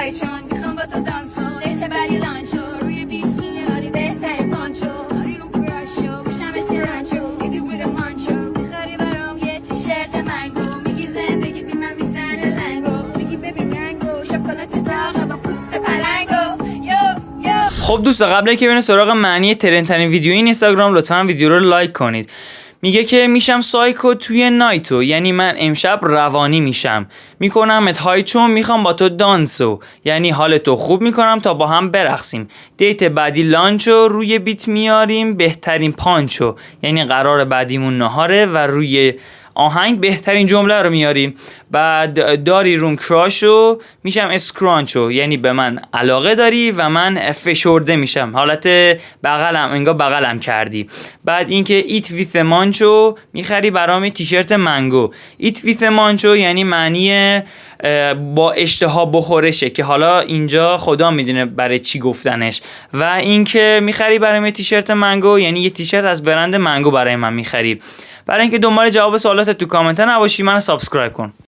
های چون میخوام با تو دانسو دیت بعدی لانچو روی بیت میاری بهترین پانچو آری رو پراشو بشم سیرانچو میدی بوده مانچو میخواری برام یه تیشرت منگو میگی زندگی بی من میزنه لنگو میگی ببین رنگو شکلات داغه با پوست پلنگو خب دوستا قبل که بریم سراغ معنی ترندترین ویدیو این اینستاگرام لطفا ویدیو رو لایک کنید. میگه که میشم سایکو توی نایتو، یعنی من امشب روانی میشم، میکنمت های چون میخوام با تو دانسو، یعنی حال تو خوب میکنم تا با هم برقصیم. دیت بعدی لانچو روی بیت میاریم بهترین پانچو، یعنی قرار بعدیمون نهاره و روی آهنگ بهترین جمله رو میاریم. بعد داری روم کراشو میشم اسکرانچو، یعنی به من علاقه داری و من فشرده میشم، حالت بغلم، انگار بغلم کردی. بعد اینکه ایت ویث مانچو میخری برام تیشرت منگو. ایت ویث مانچو یعنی معنی با اشتها بخورشه که حالا اینجا خدا میدونه برای چی گفتنش. و اینکه میخری برام تیشرت منگو یعنی یه تیشرت از برند منگو برای من میخری. برای اینکه دنبال جواب سوالات تو کامنت نباشی منو سابسکرایب کن.